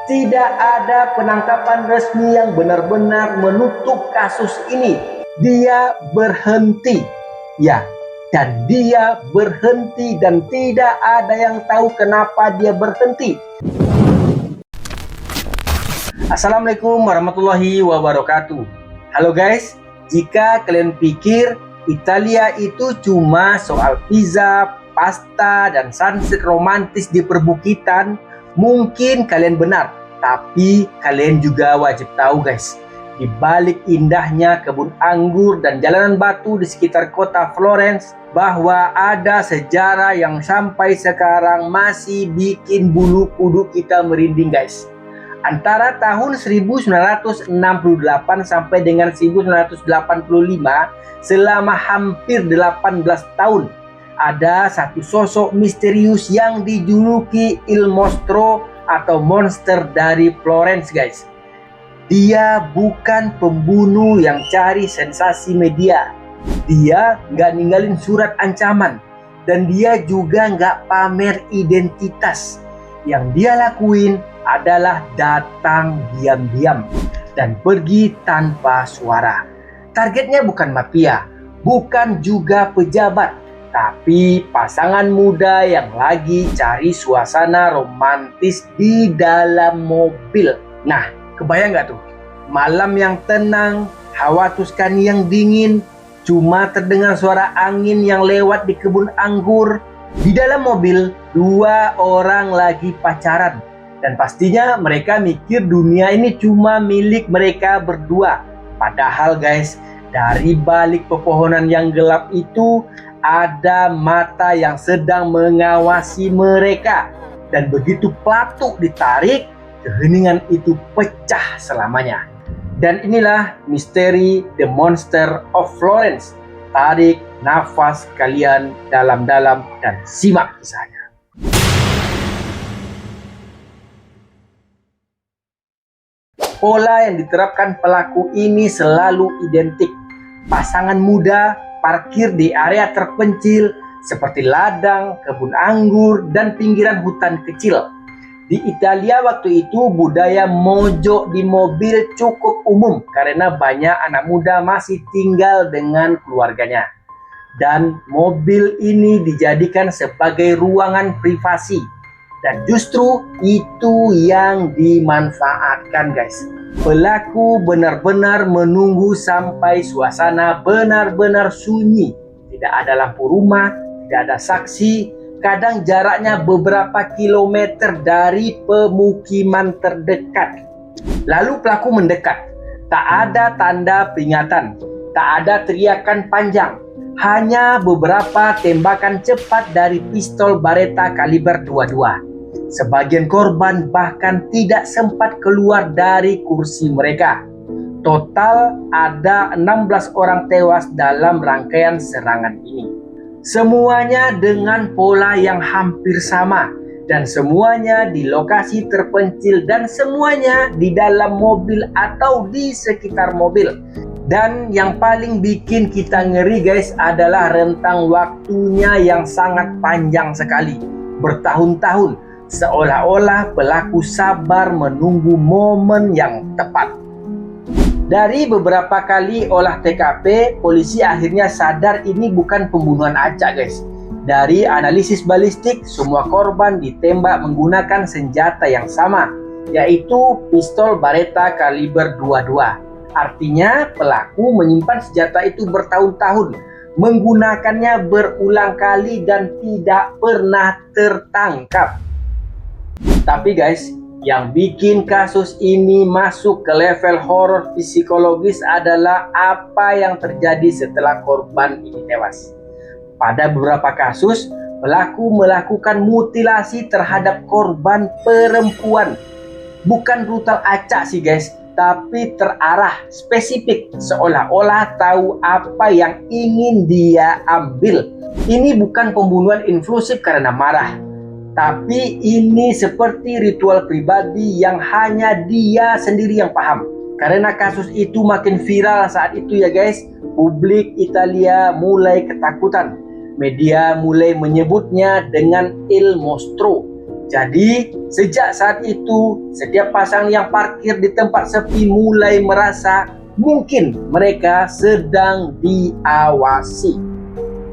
Tidak ada penangkapan resmi yang benar-benar menutup kasus ini. Dia berhenti. Ya, dan dia berhenti dan tidak ada yang tahu kenapa dia berhenti. Assalamualaikum warahmatullahi wabarakatuh. Halo guys, jika kalian pikir Italia itu cuma soal pizza, pasta, dan sunset romantis di perbukitan, mungkin kalian benar. Tapi kalian juga wajib tahu guys, di balik indahnya kebun anggur dan jalanan batu di sekitar kota Florence, bahwa ada sejarah yang sampai sekarang masih bikin bulu kuduk kita merinding guys. Antara tahun 1968 sampai dengan 1985, selama hampir 18 tahun, ada satu sosok misterius yang dijuluki Il Mostro atau monster dari Florence guys. Dia bukan pembunuh yang cari sensasi media. Dia nggak ninggalin surat ancaman. Dan dia juga nggak pamer identitas. Yang dia lakuin adalah datang diam-diam dan pergi tanpa suara. Targetnya bukan mafia, bukan juga pejabat, tapi pasangan muda yang lagi cari suasana romantis di dalam mobil. Nah, kebayang gak tuh? Malam yang tenang, hawa Tuscany yang dingin, cuma terdengar suara angin yang lewat di kebun anggur. Di dalam mobil, dua orang lagi pacaran. Dan pastinya mereka mikir dunia ini cuma milik mereka berdua. Padahal guys, dari balik pepohonan yang gelap itu, ada mata yang sedang mengawasi mereka. Dan begitu pelatuk ditarik, keheningan itu pecah selamanya. Dan inilah misteri The Monster of Florence. Tarik nafas kalian dalam-dalam dan simak kisahnya. Pola yang diterapkan pelaku ini selalu identik. Pasangan muda parkir di area terpencil seperti ladang, kebun anggur, dan pinggiran hutan kecil. Di Italia waktu itu budaya mojok di mobil cukup umum karena banyak anak muda masih tinggal dengan keluarganya. Dan mobil ini dijadikan sebagai ruangan privasi. Dan justru itu yang dimanfaatkan guys. Pelaku benar-benar menunggu sampai suasana benar-benar sunyi. Tidak ada lampu rumah, tidak ada saksi. Kadang jaraknya beberapa kilometer dari pemukiman terdekat. Lalu pelaku mendekat. Tak ada tanda peringatan, tak ada teriakan panjang. Hanya beberapa tembakan cepat dari pistol Beretta kaliber 22. Sebagian korban bahkan tidak sempat keluar dari kursi mereka. Total ada 16 orang tewas dalam rangkaian serangan ini. Semuanya dengan pola yang hampir sama. Dan semuanya di lokasi terpencil dan semuanya di dalam mobil atau di sekitar mobil. Dan yang paling bikin kita ngeri guys adalah rentang waktunya yang sangat panjang sekali. Bertahun-tahun. Seolah-olah pelaku sabar menunggu momen yang tepat. Dari beberapa kali olah TKP, polisi akhirnya sadar ini bukan pembunuhan acak guys. Dari analisis balistik, semua korban ditembak menggunakan senjata yang sama, yaitu pistol Beretta kaliber 22. Artinya pelaku menyimpan senjata itu bertahun-tahun, menggunakannya berulang kali dan tidak pernah tertangkap. Tapi guys, yang bikin kasus ini masuk ke level horor psikologis adalah apa yang terjadi setelah korban ini tewas. Pada beberapa kasus, pelaku melakukan mutilasi terhadap korban perempuan. Bukan brutal acak sih guys, tapi terarah, spesifik, seolah-olah tahu apa yang ingin dia ambil. Ini bukan pembunuhan impulsif karena marah. Tapi ini seperti ritual pribadi yang hanya dia sendiri yang paham. Karena kasus itu makin viral saat itu ya guys, publik Italia mulai ketakutan. Media mulai menyebutnya dengan Il Mostro. Jadi, sejak saat itu, setiap pasangan yang parkir di tempat sepi mulai merasa mungkin mereka sedang diawasi.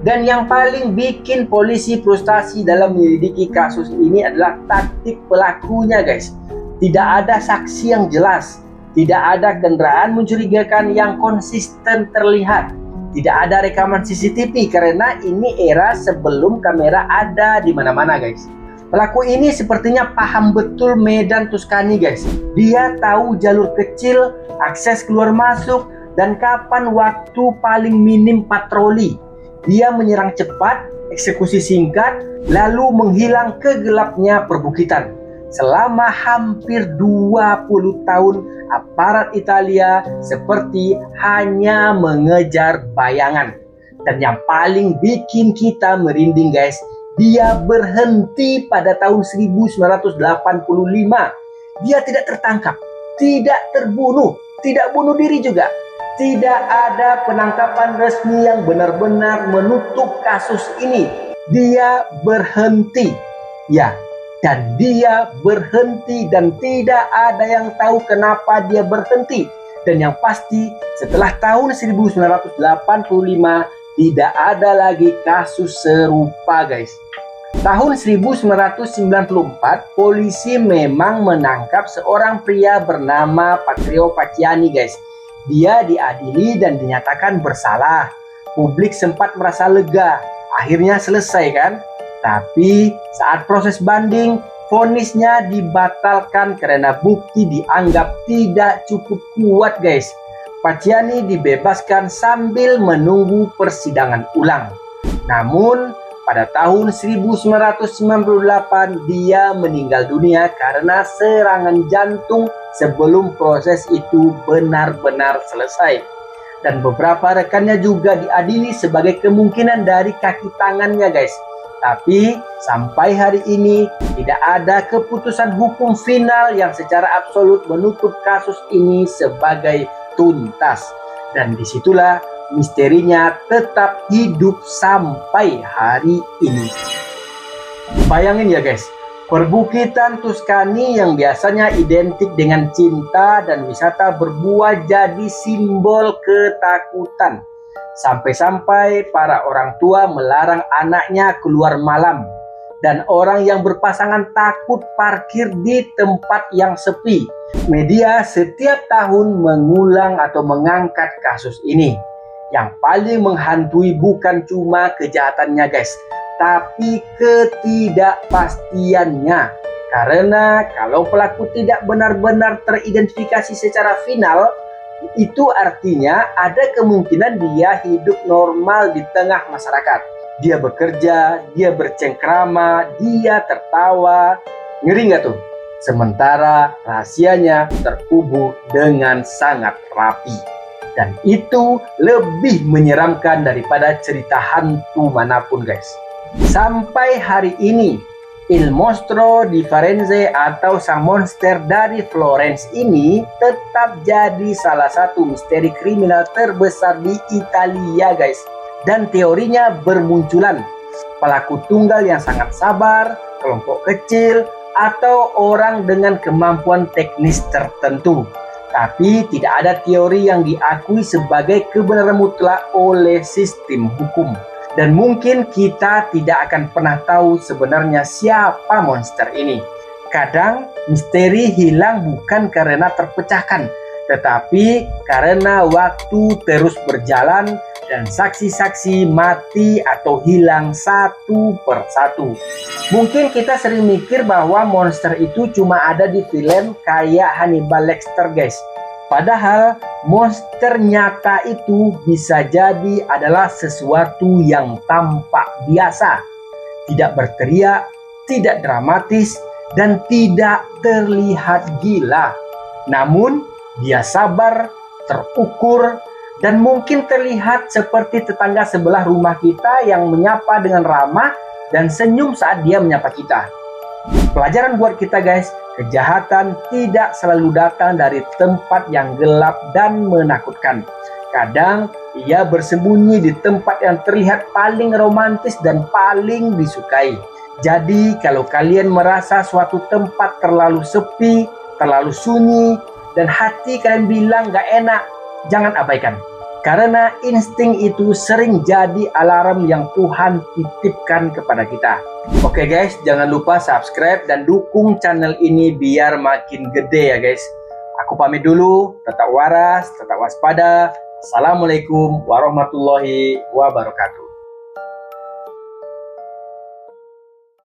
Dan yang paling bikin polisi frustasi dalam menyelidiki kasus ini adalah taktik pelakunya, guys. Tidak ada saksi yang jelas, tidak ada kendaraan mencurigakan yang konsisten terlihat, tidak ada rekaman CCTV karena ini era sebelum kamera ada di mana-mana, guys. Pelaku ini sepertinya paham betul medan Tuscany, guys. Dia tahu jalur kecil, akses keluar masuk, dan kapan waktu paling minim patroli. Dia menyerang cepat, eksekusi singkat, lalu menghilang ke gelapnya perbukitan. Selama hampir 20 tahun, aparat Italia seperti hanya mengejar bayangan. Dan yang paling bikin kita merinding, guys, dia berhenti pada tahun 1985. Dia tidak tertangkap, tidak terbunuh, tidak bunuh diri juga. Tidak ada penangkapan resmi yang benar-benar menutup kasus ini. Dia berhenti. Ya, dan dia berhenti dan tidak ada yang tahu kenapa dia berhenti. Dan yang pasti setelah tahun 1985 tidak ada lagi kasus serupa, guys. Tahun 1994 polisi memang menangkap seorang pria bernama Patrio Pacciani, guys. Dia diadili dan dinyatakan bersalah. Publik sempat merasa lega. Akhirnya selesai, kan? Tapi saat proses banding, vonisnya dibatalkan karena bukti dianggap tidak cukup kuat, guys. Pacciani dibebaskan sambil menunggu persidangan ulang. Namun, pada tahun 1998 dia meninggal dunia karena serangan jantung sebelum proses itu benar-benar selesai. Dan beberapa rekannya juga diadili sebagai kemungkinan dari kaki tangannya, guys. Tapi sampai hari ini tidak ada keputusan hukum final yang secara absolut menutup kasus ini sebagai tuntas. Dan disitulah misterinya tetap hidup sampai hari ini. Bayangin ya, guys, perbukitan Tuscany yang biasanya identik dengan cinta dan wisata berbuah jadi simbol ketakutan. Sampai-sampai para orang tua melarang anaknya keluar malam. Dan orang yang berpasangan takut parkir di tempat yang sepi. Media setiap tahun mengulang atau mengangkat kasus ini. Yang paling menghantui bukan cuma kejahatannya, guys, tapi ketidakpastiannya. Karena kalau pelaku tidak benar-benar teridentifikasi secara final, itu artinya ada kemungkinan dia hidup normal di tengah masyarakat. Dia bekerja, dia bercengkrama, dia tertawa. Ngeri nggak tuh? Sementara rahasianya terkubur dengan sangat rapi. Dan itu lebih menyeramkan daripada cerita hantu manapun, guys. Sampai hari ini, Il Mostro di Firenze atau sang monster dari Florence ini tetap jadi salah satu misteri kriminal terbesar di Italia, guys. Dan teorinya bermunculan. Pelaku tunggal yang sangat sabar, kelompok kecil, atau orang dengan kemampuan teknis tertentu. Tapi tidak ada teori yang diakui sebagai kebenaran mutlak oleh sistem hukum. Dan mungkin kita tidak akan pernah tahu sebenarnya siapa monster ini. Kadang misteri hilang bukan karena terpecahkan, tetapi karena waktu terus berjalan dan saksi-saksi mati atau hilang satu persatu. Mungkin kita sering mikir bahwa monster itu cuma ada di film kayak Hannibal Lecter, guys. Padahal monster nyata itu bisa jadi adalah sesuatu yang tampak biasa, tidak berteriak, tidak dramatis, dan tidak terlihat gila. Namun dia sabar, terukur, dan mungkin terlihat seperti tetangga sebelah rumah kita yang menyapa dengan ramah dan senyum saat dia menyapa kita. Pelajaran buat kita, guys, kejahatan tidak selalu datang dari tempat yang gelap dan menakutkan. Kadang ia bersembunyi di tempat yang terlihat paling romantis dan paling disukai. Jadi kalau kalian merasa suatu tempat terlalu sepi, terlalu sunyi, dan hati kalian bilang gak enak, jangan abaikan. Karena insting itu sering jadi alarm yang Tuhan titipkan kepada kita. Oke guys, jangan lupa subscribe dan dukung channel ini biar makin gede ya guys. Aku pamit dulu, tetap waras, tetap waspada. Assalamualaikum warahmatullahi wabarakatuh.